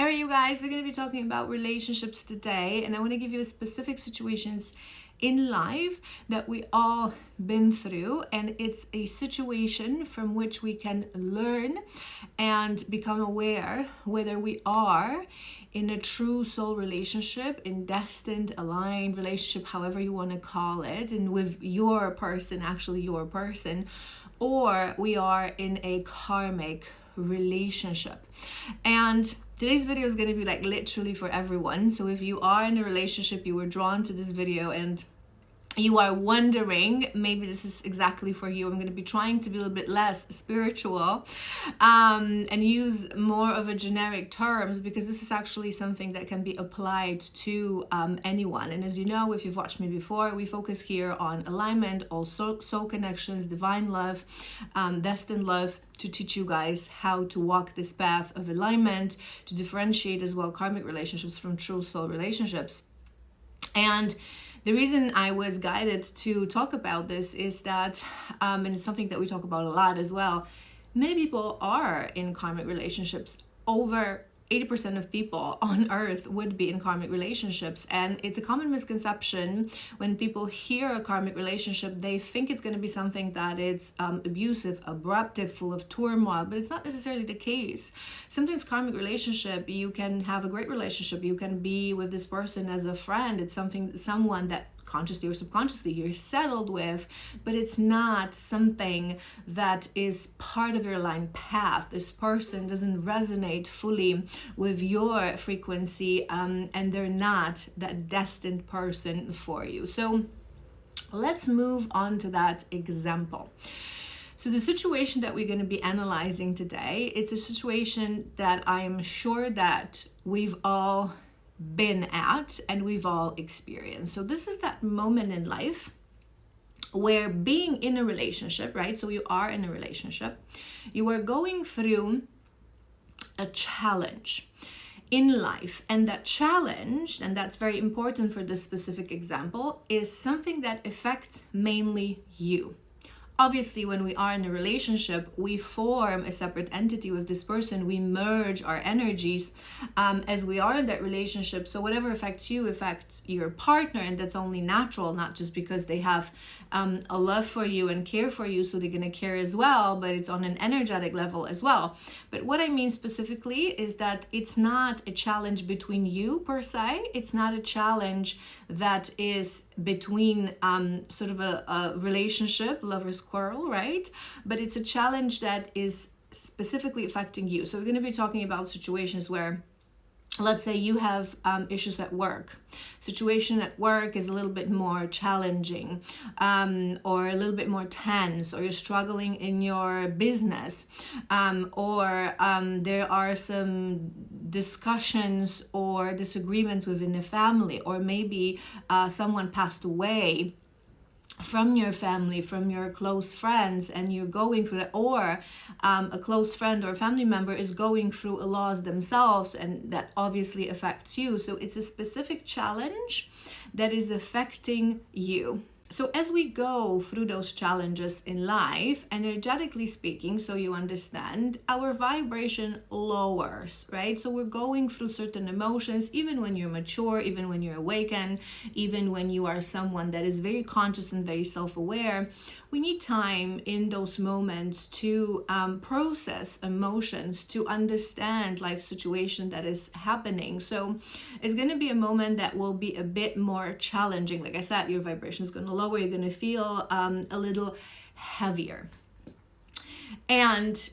All right, you guys, we're going to be talking about relationships today, and I want to give you specific situations in life that we all been through, and it's a situation from which we can learn and become aware whether we are in a true soul relationship, in destined, aligned relationship, however you want to call it, and with your person, actually your person, or we are in a karmic relationship. And today's video is going to be like literally for everyone. So if you are in a relationship, you were drawn to this video and you are wondering, maybe this is exactly for you. I'm going to be trying to be a little bit less spiritual and use more of a generic terms, because this is actually something that can be applied to anyone. And as you know, if you've watched me before, we focus here on alignment, also soul connections, divine love, destined love, to teach you guys how to walk this path of alignment, to differentiate as well karmic relationships from true soul relationships. And the reason I was guided to talk about this is that, and it's something that we talk about a lot as well, many people are in karmic relationships. Over 80% of people on earth would be in karmic relationships. And it's a common misconception when people hear a karmic relationship, they think it's going to be something that is abusive, abruptive, full of turmoil, but it's not necessarily the case. Sometimes karmic relationship, you can have a great relationship. You can be with this person as a friend. It's someone that consciously or subconsciously you're settled with, but it's not something that is part of your aligned path. This person doesn't resonate fully with your frequency, and they're not that destined person for you. So let's move on to that example. So the situation that we're going to be analyzing today, it's a situation that I'm sure that we've all been at and we've all experienced. So this is that moment in life where being in a relationship, right? So you are in a relationship, you are going through a challenge in life, and that challenge, and that's very important for this specific example, is something that affects mainly you. Obviously, when we are in a relationship, we form a separate entity with this person. We merge our energies as we are in that relationship. So whatever affects you affects your partner, and that's only natural, not just because they have a love for you and care for you, so they're going to care as well, but it's on an energetic level as well. But what I mean specifically is that it's not a challenge between you per se. It's not a challenge that is between sort of a relationship, lover's quarrel, right? But it's a challenge that is specifically affecting you. So we're going to be talking about situations where, let's say you have issues at work. Situation at work is a little bit more challenging, or a little bit more tense, or you're struggling in your business, or there are some discussions or disagreements within the family, or maybe someone passed away from your family, from your close friends, and you're going through that, or a close friend or family member is going through a loss themselves, and that obviously affects you. So it's a specific challenge that is affecting you. So as we go through those challenges in life, energetically speaking, so you understand, our vibration lowers, right? So we're going through certain emotions, even when you're mature, even when you're awakened, even when you are someone that is very conscious and very self-aware. We need time in those moments to process emotions, to understand life situation that is happening. So it's going to be a moment that will be a bit more challenging. Like I said, your vibration is going to lower. You're going to feel a little heavier. And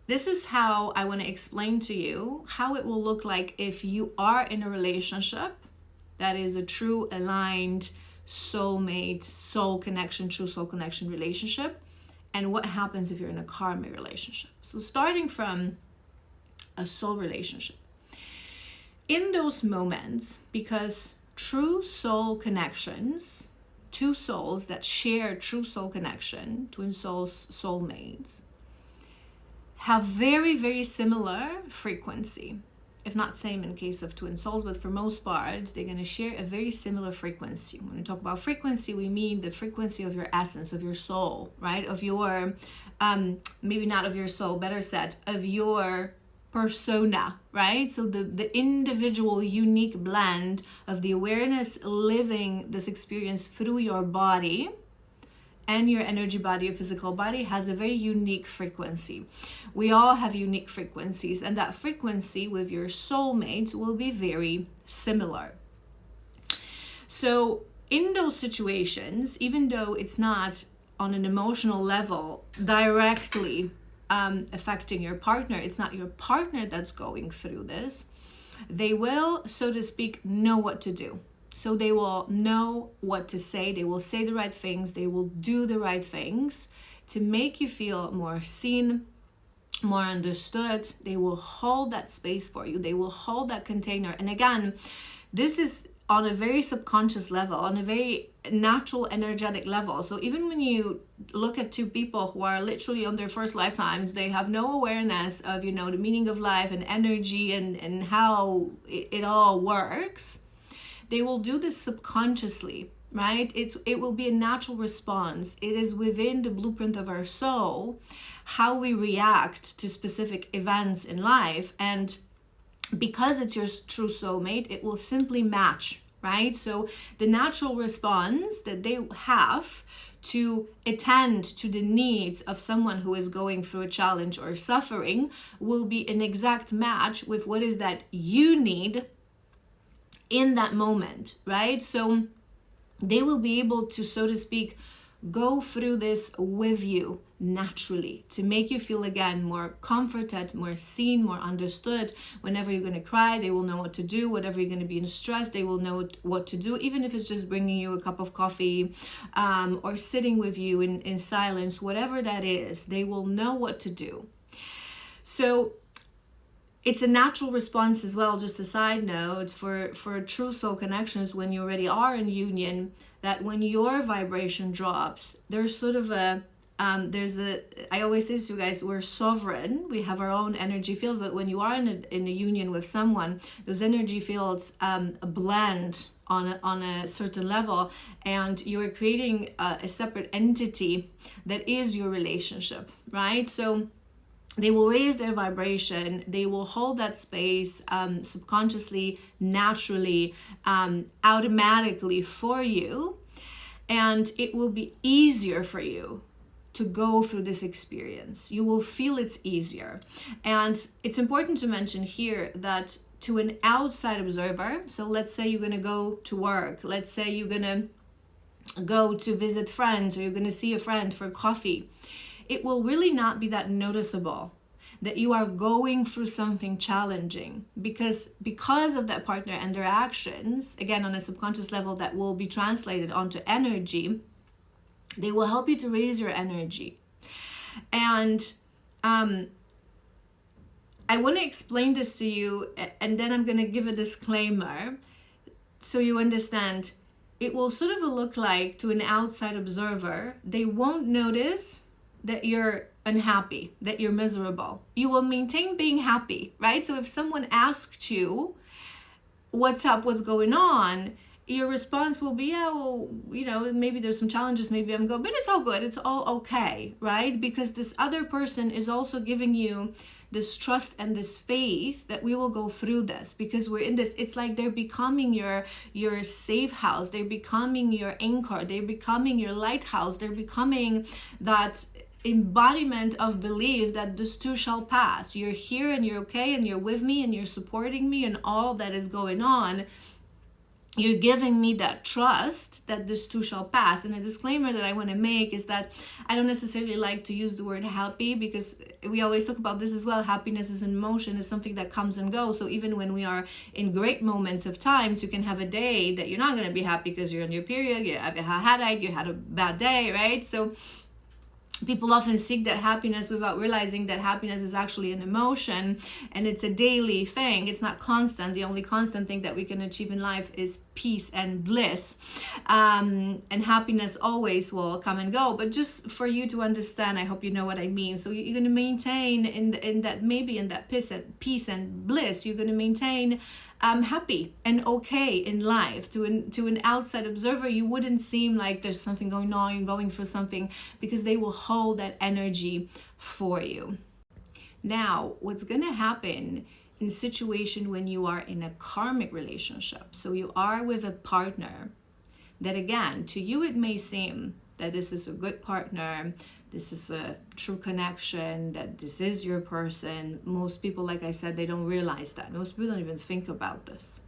this is how I want to explain to you how it will look like if you are in a relationship that is a true aligned soulmate, soul connection, true soul connection relationship, and what happens if you're in a karmic relationship. So starting from a soul relationship. In those moments, because true soul connections, two souls that share true soul connection, twin souls, soulmates, have very, very similar frequency. If not same in case of twin souls, but for most part, they're going to share a very similar frequency. When we talk about frequency, we mean the frequency of your essence, of your soul, right? Of your, maybe not of your soul, better said, of your persona, right? So the individual unique blend of the awareness living this experience through your body and your energy body, your physical body, has a very unique frequency. We all have unique frequencies, and that frequency with your soulmate will be very similar. So in those situations, even though it's not on an emotional level directly affecting your partner, it's not your partner that's going through this, they will, so to speak, know what to do. So they will know what to say, they will say the right things, they will do the right things to make you feel more seen, more understood. They will hold that space for you, they will hold that container. And again, this is on a very subconscious level, on a very natural energetic level. So even when you look at two people who are literally on their first lifetimes, they have no awareness of, the meaning of life and energy and how it all works. They will do this subconsciously, right? It will be a natural response. It is within the blueprint of our soul, how we react to specific events in life. And because it's your true soulmate, it will simply match, right? So the natural response that they have to attend to the needs of someone who is going through a challenge or suffering will be an exact match with what is that you need in that moment, right? So they will be able to, so to speak, go through this with you naturally to make you feel again more comforted, more seen, more understood. Whenever you're going to cry, they will know what to do. Whatever you're going to be in stress, they will know what to do, even if it's just bringing you a cup of coffee or sitting with you in silence, whatever that is, they will know what to do. So it's a natural response as well, just a side note, for true soul connections, when you already are in union, that when your vibration drops, there's sort of I always say to you guys, we're sovereign, we have our own energy fields, but when you are in a union with someone, those energy fields blend on a certain level, and you're creating a separate entity that is your relationship, right? So they will raise their vibration, they will hold that space subconsciously, naturally, automatically for you, and it will be easier for you to go through this experience. You will feel it's easier. And it's important to mention here that to an outside observer, so let's say you're going to go to work, let's say you're going to go to visit friends, or you're going to see a friend for coffee, it will really not be that noticeable that you are going through something challenging, because of that partner and their actions, again, on a subconscious level that will be translated onto energy, they will help you to raise your energy. And I want to explain this to you, and then I'm going to give a disclaimer so you understand. It will sort of look like, to an outside observer, they won't notice that you're unhappy, that you're miserable. You will maintain being happy, right? So if someone asked you, what's up, what's going on, your response will be, yeah, well, maybe there's some challenges, maybe I'm good, but it's all good, it's all okay, right? Because this other person is also giving you this trust and this faith that we will go through this, because we're in this. It's like they're becoming your safe house, they're becoming your anchor, they're becoming your lighthouse, they're becoming that embodiment of belief that this too shall pass. You're here and you're okay and you're with me and you're supporting me and all that is going on. You're giving me that trust that this too shall pass. And a disclaimer that I want to make is that I don't necessarily like to use the word happy, because we always talk about this as well. Happiness is an emotion, is something that comes and goes. So even when we are in great moments of times, you can have a day that you're not going to be happy because you're on your period, you have a headache, you had a bad day, right? So people often seek that happiness without realizing that happiness is actually an emotion, and it's a daily thing. It's not constant. The only constant thing that we can achieve in life is peace and bliss. And happiness always will come and go. But just for you to understand, I hope you know what I mean. So you're going to maintain in that peace and bliss, you're going to maintain happy and okay in life. To an outside observer, you wouldn't seem like there's something going on, you're going through something, because they will hold that energy for you. Now, what's going to happen in a situation when you are in a karmic relationship, so you are with a partner that, again, to you it may seem that this is a good partner, this is a true connection, that this is your person. Most people, like I said, they don't realize that. Most people don't even think about this.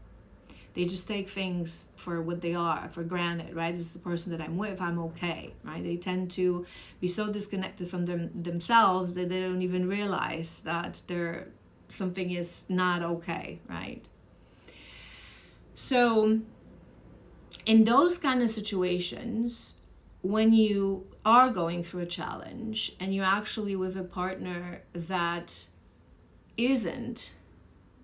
They just take things for what they are, for granted, right? This is the person that I'm with, I'm okay, right? They tend to be so disconnected from themselves that they don't even realize that something is not okay, right? So in those kind of situations, when you are going through a challenge and you're actually with a partner that isn't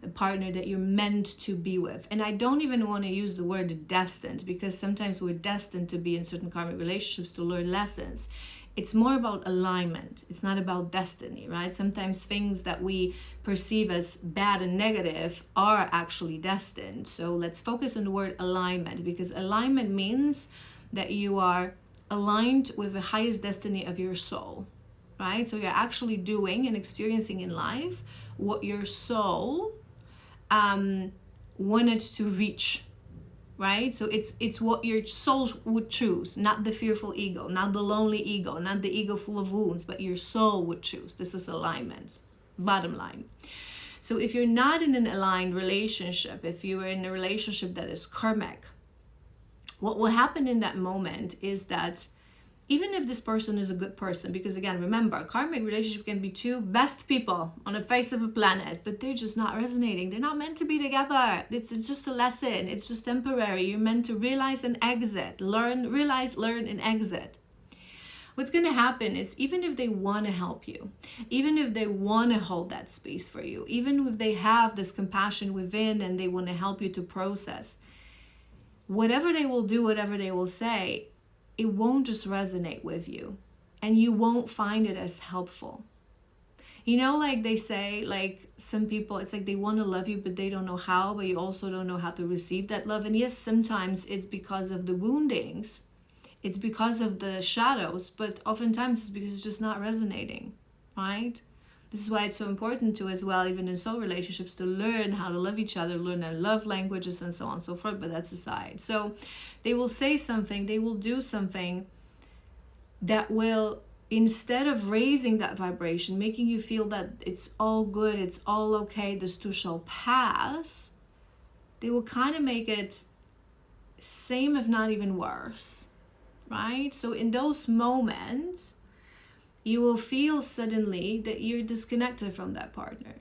the partner that you're meant to be with. And I don't even want to use the word destined, because sometimes we're destined to be in certain karmic relationships to learn lessons. It's more about alignment. It's not about destiny, right? Sometimes things that we perceive as bad and negative are actually destined. So let's focus on the word alignment, because alignment means that you are aligned with the highest destiny of your soul, right? So you're actually doing and experiencing in life what your soul wanted to reach, right? So it's what your soul would choose, not the fearful ego, not the lonely ego, not the ego full of wounds, but your soul would choose. This is alignment, bottom line. So if you're not in an aligned relationship, if you are in a relationship that is karmic, what will happen in that moment is that even if this person is a good person, because again, remember, a karmic relationship can be two best people on the face of a planet, but they're just not resonating. They're not meant to be together. It's just a lesson. It's just temporary. You're meant to realize and exit. Learn, realize, learn, and exit. What's going to happen is, even if they want to help you, even if they want to hold that space for you, even if they have this compassion within and they want to help you to process, whatever they will do, whatever they will say, it won't just resonate with you, and you won't find it as helpful. You know, like they say, like some people, it's like they want to love you, but they don't know how, but you also don't know how to receive that love. And yes, sometimes it's because of the woundings, it's because of the shadows, but oftentimes it's because it's just not resonating, right? This is why it's so important to, as well, even in soul relationships, to learn how to love each other, learn their love languages and so on and so forth, but that's aside. So they will say something, they will do something that will, instead of raising that vibration, making you feel that it's all good, it's all okay, this too shall pass, they will kind of make it same, if not even worse, right? So in those moments, you will feel suddenly that you're disconnected from that partner.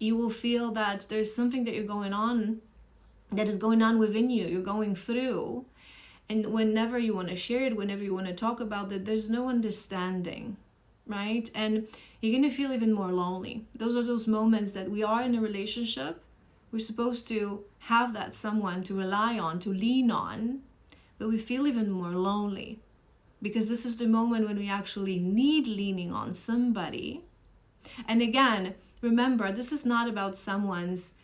You will feel that there's something that is going on within you, you're going through. And whenever you want to share it, whenever you want to talk about it, there's no understanding, right? And you're going to feel even more lonely. Those are those moments that we are in a relationship. We're supposed to have that someone to rely on, to lean on, but we feel even more lonely. Because this is the moment when we actually need leaning on somebody. And again, remember, this is not about someone's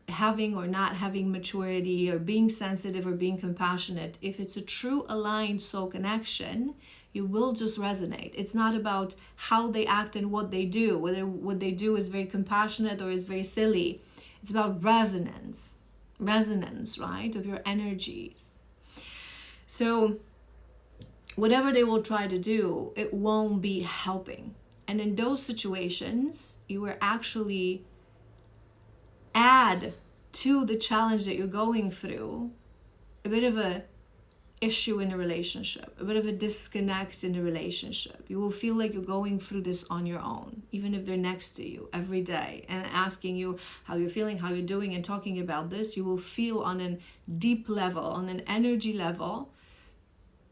having or not having maturity or being sensitive or being compassionate. If it's a true aligned soul connection, you will just resonate. It's not about how they act and what they do, whether what they do is very compassionate or is very silly. It's about resonance, right, of your energies. So whatever they will try to do, it won't be helping. And in those situations, you will actually add to the challenge that you're going through a bit of a issue in a relationship, a bit of a disconnect in the relationship. You will feel like you're going through this on your own, even if they're next to you every day and asking you how you're feeling, how you're doing, and talking about this. You will feel on a deep level, on an energy level,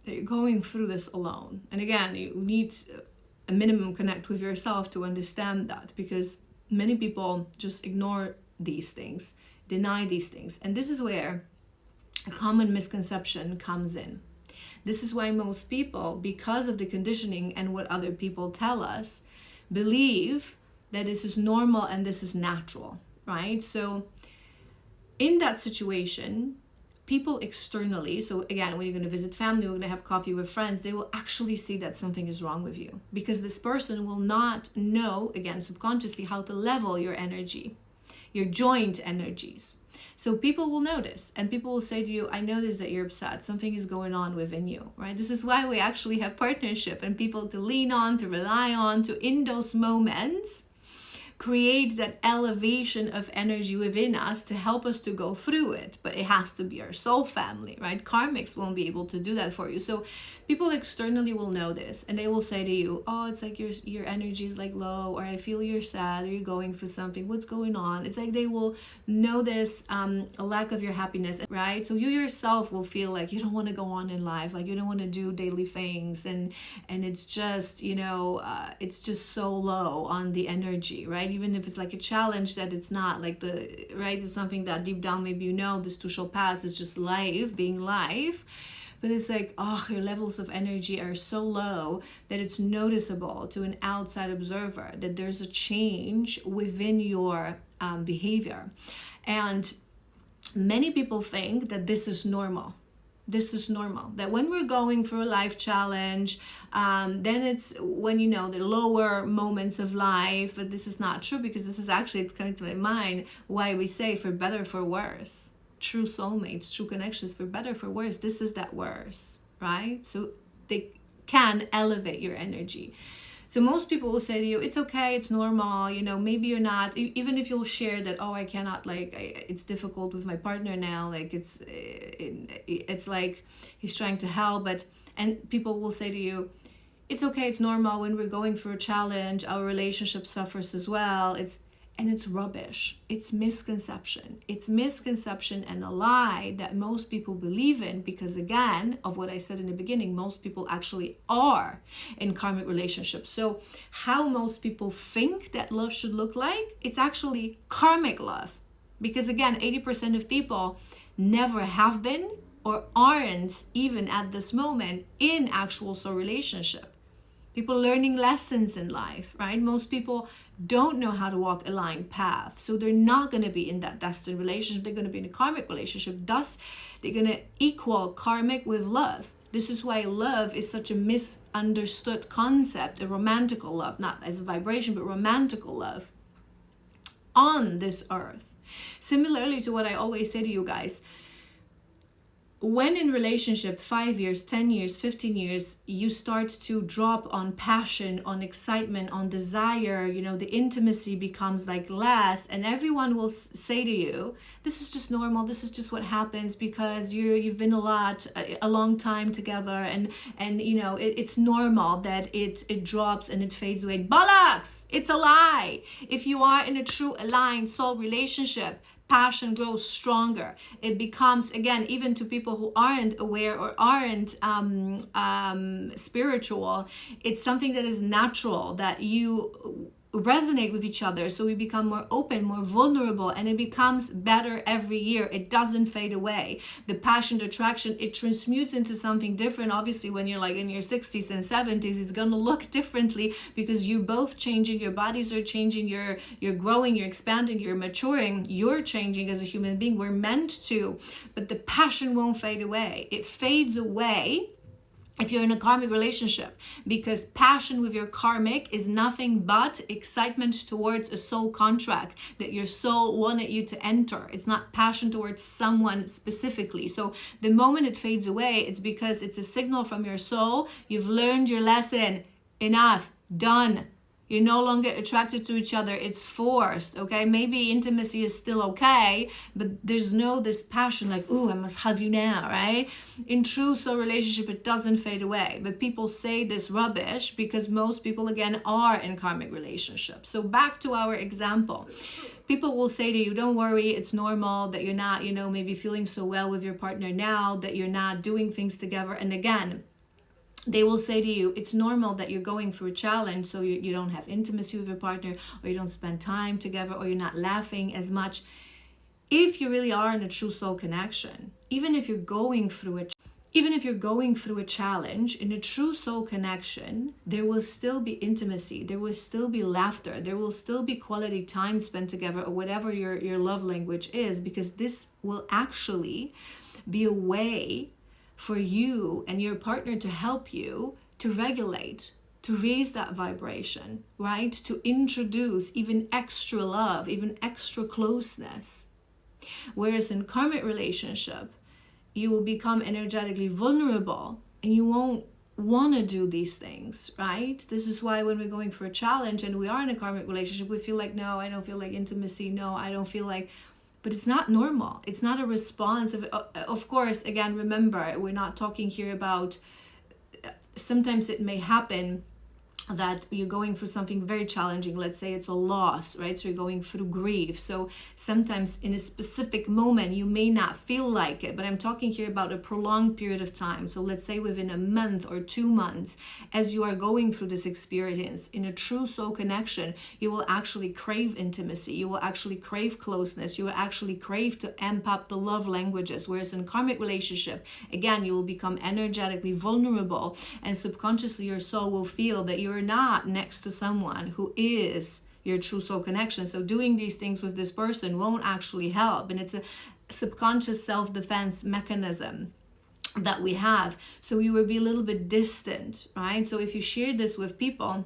that you're going through this alone. And again, you need a minimum connect with yourself to understand that, because many people just ignore these things, deny these things. And this is where a common misconception comes in. This is why most people, because of the conditioning and what other people tell us, believe that this is normal and this is natural, right? So in that situation, people externally, so again, when you're going to visit family, we're going to have coffee with friends, they will actually see that something is wrong with you, because this person will not know, again, subconsciously, how to level your energy, your joint energies. So people will notice, and people will say to you, I notice that you're upset. Something is going on within you, right? This is why we actually have partnership and people to lean on, to rely on, to in those moments create that elevation of energy within us to help us to go through it. But it has to be our soul family, right? Karmics won't be able to do that for you. So people externally will know this, and they will say to you, oh, it's like your energy is like low, or I feel you're sad, or you're going through something, what's going on? It's like they will notice a lack of your happiness, right? So you yourself will feel like you don't want to go on in life, like you don't want to do daily things, and it's just, it's just so low on the energy, right? Even if it's like a challenge that it's not like it's something that deep down maybe this too shall pass, is just life being life. But it's like, your levels of energy are so low that it's noticeable to an outside observer that there's a change within your behavior. And many people think that this is normal. This is normal, that when we're going through a life challenge, then it's when the lower moments of life. But this is not true, because this is actually, it's coming to my mind why we say for better, for worse. True soulmates, true connections, for better, for worse. This is that worse, right? So they can elevate your energy. So most people will say to you, it's okay, it's normal, maybe you're not, even if you'll share that, I cannot, it's difficult with my partner now, it's like he's trying to help, and people will say to you, it's okay, it's normal, when we're going through a challenge, our relationship suffers as well. It's rubbish. It's misconception. It's misconception and a lie that most people believe in, because again, of what I said in the beginning, most people actually are in karmic relationships. So how most people think that love should look like, it's actually karmic love. Because again, 80% of people never have been or aren't even at this moment in actual soul relationship. People learning lessons in life, right? Most people don't know how to walk a aligned path. So they're not going to be in that destined relationship. They're going to be in a karmic relationship. Thus, they're going to equal karmic with love. This is why love is such a misunderstood concept, a romantical love, not as a vibration, but romantical love on this earth. Similarly to what I always say to you guys, when in relationship 5 years, 10 years, 15 years, you start to drop on passion, on excitement, on desire, the intimacy becomes like less, and everyone will say to you, this is just normal, this is just what happens because you've been a long time together, and it's normal that it drops and it fades away. Bollocks! It's a lie. If you are in a true aligned soul relationship, passion grows stronger. It becomes, again, even to people who aren't aware or aren't spiritual, it's something that is natural, that you resonate with each other. So we become more open, more vulnerable, and it becomes better every year. It doesn't fade away. The passion, the attraction, it transmutes into something different. Obviously, when you're like in your 60s and 70s, it's going to look differently, because you're both changing, your bodies are changing, you're growing, you're expanding, you're maturing, you're changing as a human being. We're meant to, but the passion won't fade away. It fades away if you're in a karmic relationship, because passion with your karmic is nothing but excitement towards a soul contract that your soul wanted you to enter. It's not passion towards someone specifically. So the moment it fades away, it's because it's a signal from your soul. You've learned your lesson. Enough. Done. You're no longer attracted to each other. It's forced, okay? Maybe intimacy is still okay, but there's this passion like, ooh, I must have you now, right? In true soul relationship, it doesn't fade away. But people say this rubbish because most people, again, are in karmic relationships. So back to our example. People will say to you, don't worry, it's normal that you're not, maybe feeling so well with your partner now, that you're not doing things together. And again, they will say to you, it's normal that you're going through a challenge, so you don't have intimacy with your partner, or you don't spend time together, or you're not laughing as much. If you really are in a true soul connection, even if you're going through a challenge, in a true soul connection, there will still be intimacy, there will still be laughter, there will still be quality time spent together, or whatever your love language is, because this will actually be a way for you and your partner to help you to regulate, to raise that vibration, right? To introduce even extra love, even extra closeness. Whereas in karmic relationship, you will become energetically vulnerable and you won't want to do these things, right? This is why when we're going for a challenge and we are in a karmic relationship, we feel like, no, I don't feel like intimacy. No, I don't feel like, but it's not normal. It's not a response. Of course, again, remember, we're not talking here about, sometimes it may happen that you're going through something very challenging. Let's say it's a loss, right? So you're going through grief. So sometimes in a specific moment, you may not feel like it, but I'm talking here about a prolonged period of time. So let's say within a month or 2 months, as you are going through this experience in a true soul connection, you will actually crave intimacy. You will actually crave closeness. You will actually crave to amp up the love languages. Whereas in karmic relationship, again, you will become energetically vulnerable, and subconsciously your soul will feel that you're not next to someone who is your true soul connection. So doing these things with this person won't actually help. And it's a subconscious self-defense mechanism that we have. So you will be a little bit distant, right? So if you share this with people,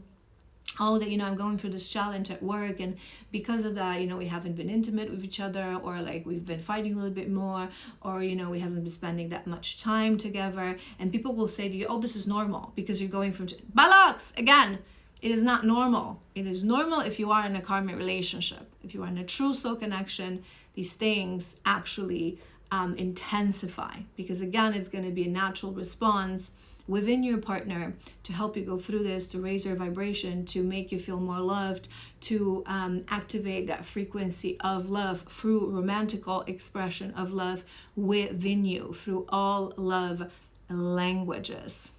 oh, that, I'm going through this challenge at work, and because of that, we haven't been intimate with each other, or like we've been fighting a little bit more, or, we haven't been spending that much time together. And people will say to you, oh, this is normal because you're going from Balox. Again, it is not normal. It is normal if you are in a karmic relationship. If you are in a true soul connection, these things actually intensify, because again, it's going to be a natural response within your partner to help you go through this, to raise your vibration, to make you feel more loved, to activate that frequency of love through romantical expression of love within you, through all love languages.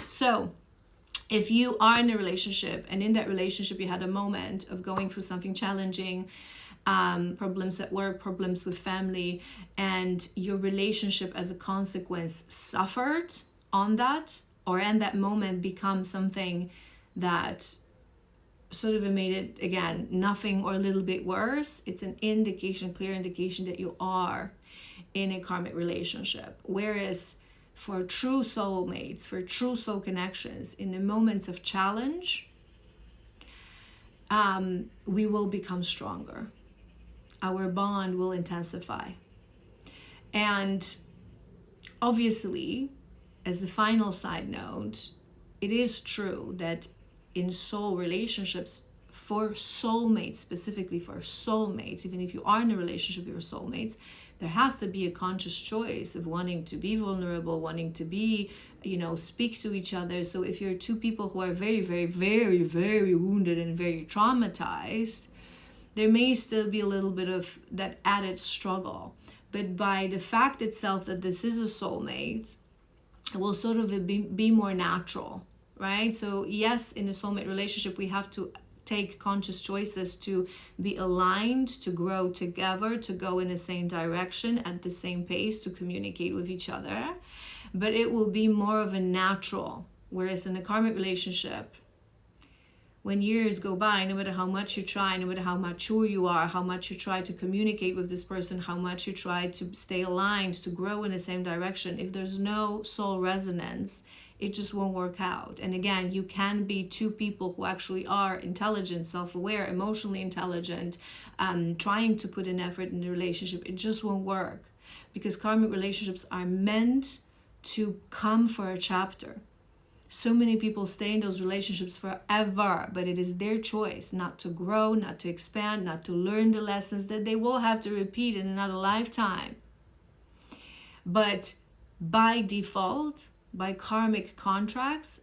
So if you are in a relationship, and in that relationship you had a moment of going through something challenging, problems at work, problems with family, and your relationship as a consequence suffered on that, or in that moment become something that sort of made it, again, nothing or a little bit worse, it's an indication, clear indication that you are in a karmic relationship. Whereas for true soulmates, for true soul connections, in the moments of challenge, we will become stronger. Our bond will intensify. And obviously, as a final side note, it is true that in soul relationships, for soulmates, specifically for soulmates, even if you are in a relationship with your soulmates, there has to be a conscious choice of wanting to be vulnerable, wanting to be, speak to each other. So if you're two people who are very, very, very, very wounded and very traumatized, there may still be a little bit of that added struggle. But by the fact itself that this is a soulmate, it will sort of be more natural, right? So yes, in a soulmate relationship, we have to take conscious choices to be aligned, to grow together, to go in the same direction at the same pace, to communicate with each other. But it will be more of a natural. Whereas in a karmic relationship, when years go by, no matter how much you try, no matter how mature you are, how much you try to communicate with this person, how much you try to stay aligned, to grow in the same direction, if there's no soul resonance, it just won't work out. And again, you can be two people who actually are intelligent, self-aware, emotionally intelligent, trying to put an effort in the relationship. It just won't work, because karmic relationships are meant to come for a chapter. So many people stay in those relationships forever, but it is their choice not to grow, not to expand, not to learn the lessons that they will have to repeat in another lifetime. But by default, by karmic contracts,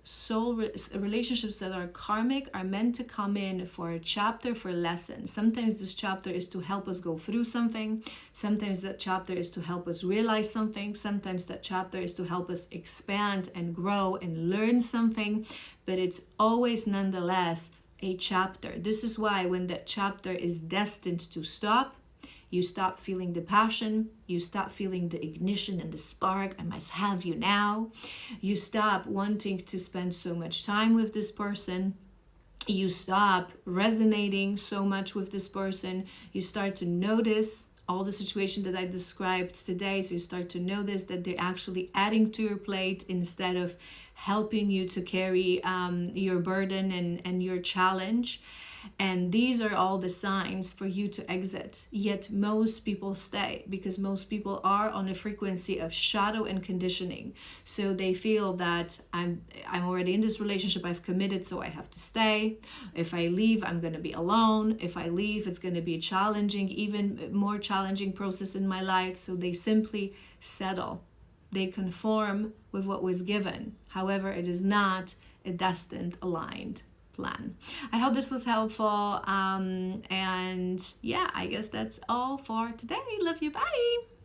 relationships that are karmic are meant to come in for a chapter, for a lesson. Sometimes this chapter is to help us go through something. Sometimes that chapter is to help us realize something. Sometimes that chapter is to help us expand and grow and learn something. But it's always nonetheless a chapter. This is why when that chapter is destined to stop, you stop feeling the passion, you stop feeling the ignition and the spark, I must have you now. You stop wanting to spend so much time with this person. You stop resonating so much with this person. You start to notice all the situation that I described today. So you start to notice that they're actually adding to your plate instead of helping you to carry your burden and your challenge. And these are all the signs for you to exit. Yet most people stay because most people are on a frequency of shadow and conditioning. So they feel that I'm already in this relationship, I've committed, so I have to stay. If I leave, I'm going to be alone. If I leave, it's going to be a challenging, even more challenging process in my life. So they simply settle. They conform with what was given. However, it is not a destined, aligned plan. I hope this was helpful. And yeah, I guess that's all for today. Love you. Bye.